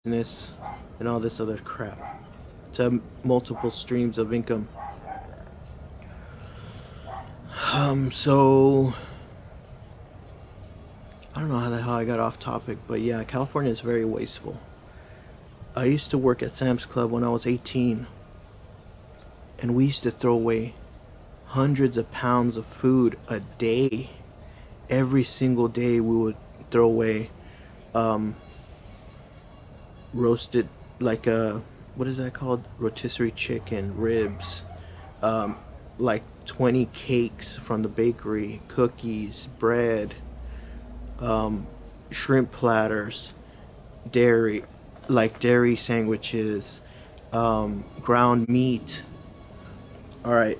business and all this other crap to have multiple streams of income. So I don't know how the hell I got off topic, but yeah, California is very wasteful. I used to work at Sam's Club when I was 18, and we used to throw away hundreds of pounds of food a day. Every single day, we would throw away roasted, like what is that called? Rotisserie chicken, ribs, like 20 cakes from the bakery, cookies, bread, shrimp platters, dairy, like dairy sandwiches, ground meat. All right.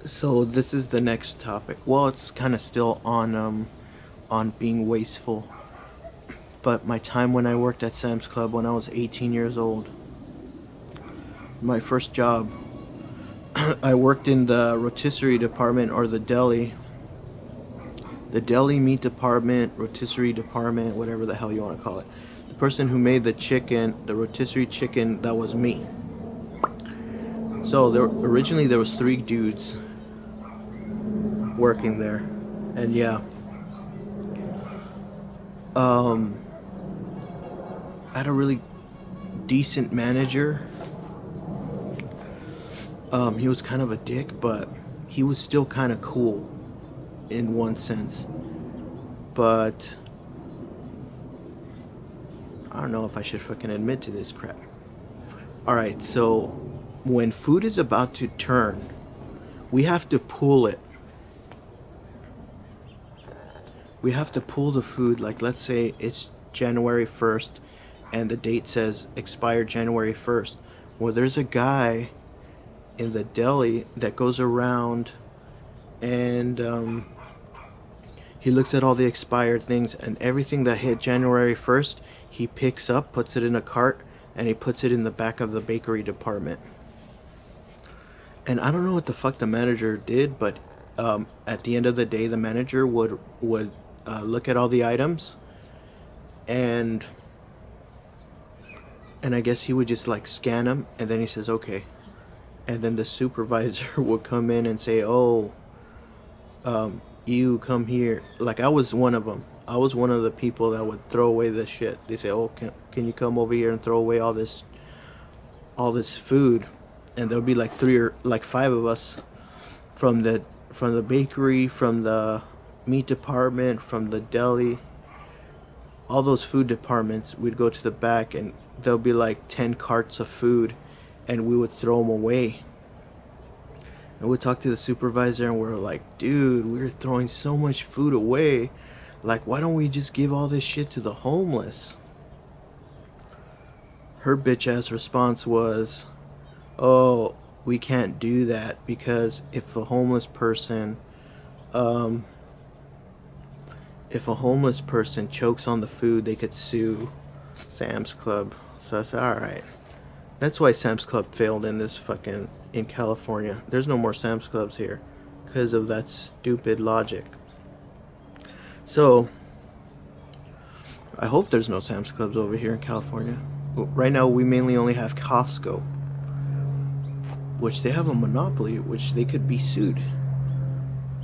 So this is the next topic. Well, it's kind of still on being wasteful. But my time when I worked at Sam's Club when I was 18 years old, my first job, I worked in the rotisserie department, or the deli meat department, rotisserie department, whatever the hell you want to call it. The person who made the chicken, the rotisserie chicken, that was me. So originally there was three dudes working there, and yeah, I had a really decent manager. He was kind of a dick, but he was still kind of cool in one sense. But I don't know if I should fucking admit to this crap. Alright, so when food is about to turn, we have to pull it. We have to pull the food, like let's say it's January 1st and the date says expired January 1st. Well, there's a guy in the deli that goes around and he looks at all the expired things, and everything that hit January 1st, he picks up, puts it in a cart, and he puts it in the back of the bakery department. And I don't know what the fuck the manager did, but at the end of the day, the manager would look at all the items, and I guess he would just like scan them, and then he says okay, and then the supervisor would come in and say, "Oh, you come here." Like I was one of them. I was one of the people that would throw away this shit. They say, "Oh, can you come over here and throw away all this food?" And there'll be like three or like five of us from the bakery, from the meat department, from the deli, all those food departments. We'd go to the back, and there'll be like 10 carts of food, and we would throw them away. And we'd talk to the supervisor, and we're like, "Dude, we're throwing so much food away. Like, why don't we just give all this shit to the homeless?" Her bitch ass response was, "Oh, we can't do that because um, if a homeless person chokes on the food, they could sue Sam's Club." So I said, "All right." That's why Sam's Club failed in California. There's no more Sam's Clubs here because of that stupid logic. So I hope there's no Sam's Clubs over here in California. Right now we mainly only have Costco, which they have a monopoly, which they could be sued.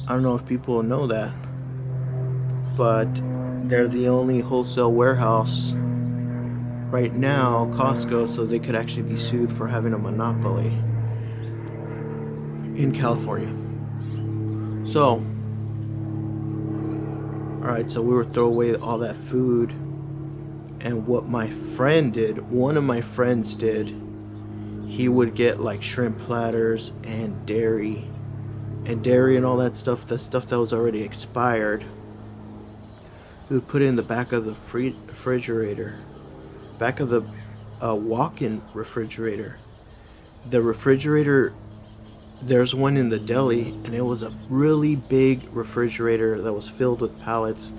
I don't know if people know that, but they're the only wholesale warehouse right now, Costco, so they could actually be sued for having a monopoly in California. So, alright, so we would throw away all that food, and what one of my friends did, he would get like shrimp platters and dairy and all that stuff, the stuff that was already expired. He would put it in the back of the refrigerator, back of the walk-in refrigerator. The refrigerator, there's one in the deli, and it was a really big refrigerator that was filled with pallets.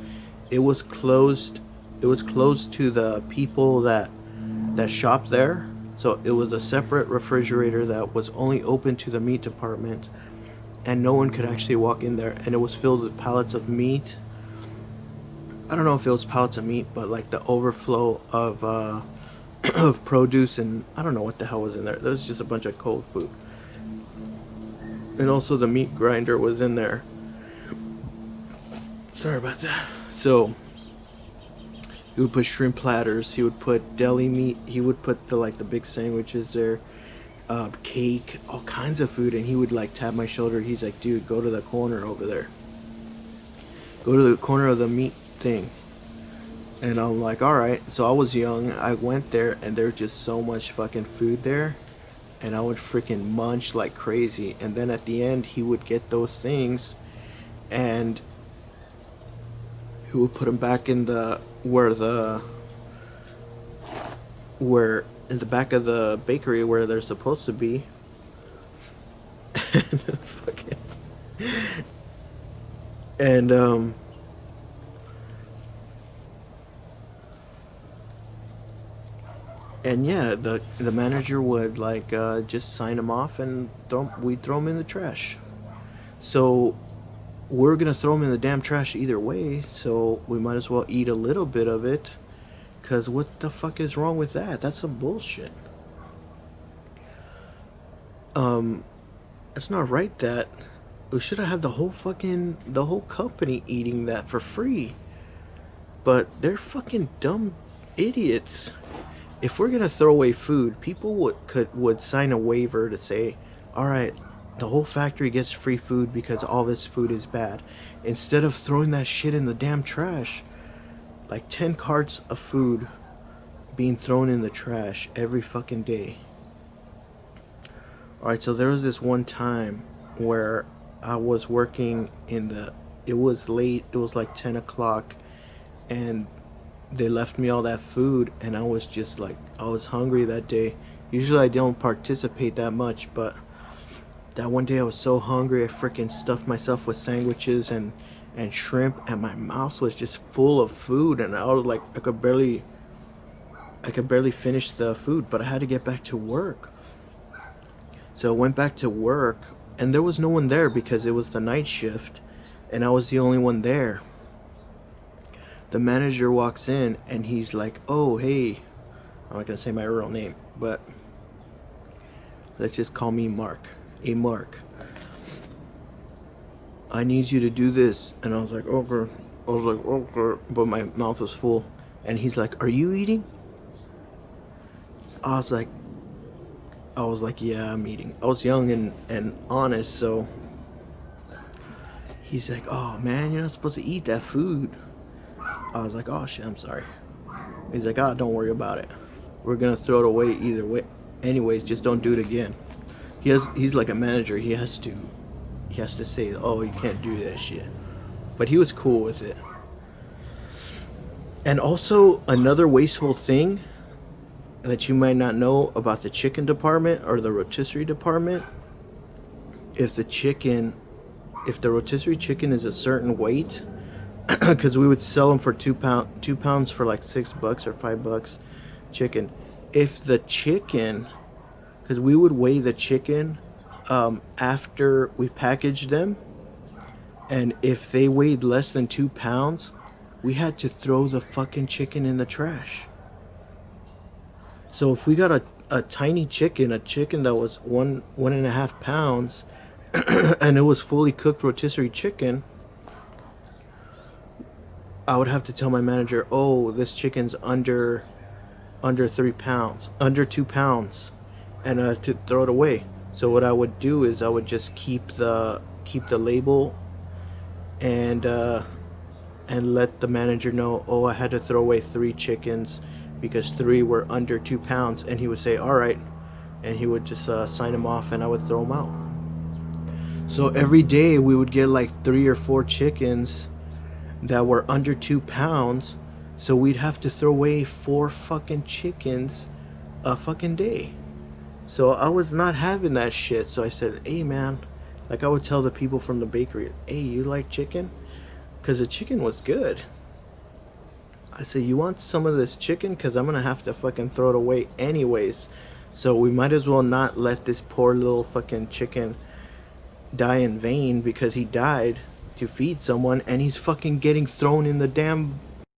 It was closed. It was closed to the people that shop there. So it was a separate refrigerator that was only open to the meat department, and no one could actually walk in there. And it was filled with pallets of meat, I don't know if it was pallets of meat, but like the overflow of of produce, and I don't know what the hell was in there. There was just a bunch of cold food, and also the meat grinder was in there. Sorry about that. So he would put shrimp platters. He would put deli meat. He would put the like the big sandwiches there, cake, all kinds of food, and he would like tap my shoulder. He's like, "Dude, go to the corner over there. Go to the corner of the meat thing." And I'm like, "All right." So I was young. I went there, and there's just so much fucking food there, and I would freaking munch like crazy. And then at the end, he would get those things, and he would put them back in the where in the back of the bakery where they're supposed to be. And fucking and and yeah, the manager would like just sign them off, and we'd throw them in the trash. So we're gonna throw them in the damn trash either way, so we might as well eat a little bit of it. Cause what the fuck is wrong with that? That's some bullshit. It's not right that we should have had the whole company eating that for free. But they're fucking dumb idiots. If we're gonna throw away food, people would sign a waiver to say, all right, the whole factory gets free food because all this food is bad. Instead of throwing that shit in the damn trash, like 10 carts of food being thrown in the trash every fucking day. All right, so there was this one time where I was working it was late, it was like 10 o'clock, and they left me all that food, and I was just like, I was hungry that day. Usually I don't participate that much, but that one day I was so hungry, I freaking stuffed myself with sandwiches and shrimp, and my mouth was just full of food, and I was like, I could barely finish the food, but I had to get back to work. So I went back to work, and there was no one there because it was the night shift, and I was the only one there. The manager walks in, and he's like, "Oh, hey," I'm not gonna say my real name, but let's just call me Mark. Hey, Mark, I need you to do this. And I was like, "Okay." I was like, "Okay," but my mouth was full. And he's like, "Are you eating?" I was like, "Yeah, I'm eating." I was young and honest, so he's like, "Oh man, you're not supposed to eat that food." I was like, "Oh shit, I'm sorry." He's like, "Ah, don't worry about it. We're gonna throw it away either way. Anyways, just don't do it again." He's like a manager. He has to say, "Oh, you can't do that shit." But he was cool with it. And also another wasteful thing that you might not know about the chicken department or the rotisserie department. If the rotisserie chicken is a certain weight, because we would sell them for 2 pounds for like $6 or $5 chicken. If the chicken, because we would weigh the chicken after we packaged them, and if they weighed less than 2 pounds, we had to throw the fucking chicken in the trash. So if we got a tiny chicken, a chicken that was 1.5 pounds, and it was fully cooked rotisserie chicken, I would have to tell my manager, "Oh, this chicken's under 3 pounds, under 2 pounds," and to throw it away. So what I would do is I would just keep the label, and let the manager know, "Oh, I had to throw away 3 chickens because 3 were under 2 pounds," and he would say, "All right," and he would just sign them off, and I would throw them out. So every day we would get like 3 or 4 chickens that were under 2 pounds, so we'd have to throw away 4 fucking chickens a fucking day. So I was not having that shit. So I said, "Hey man," like I would tell the people from the bakery, "Hey, you like chicken?" Because the chicken was good. I said, "You want some of this chicken? Because I'm gonna have to fucking throw it away anyways. So we might as well not let this poor little fucking chicken die in vain, because he died to feed someone, and he's fucking getting thrown in the damn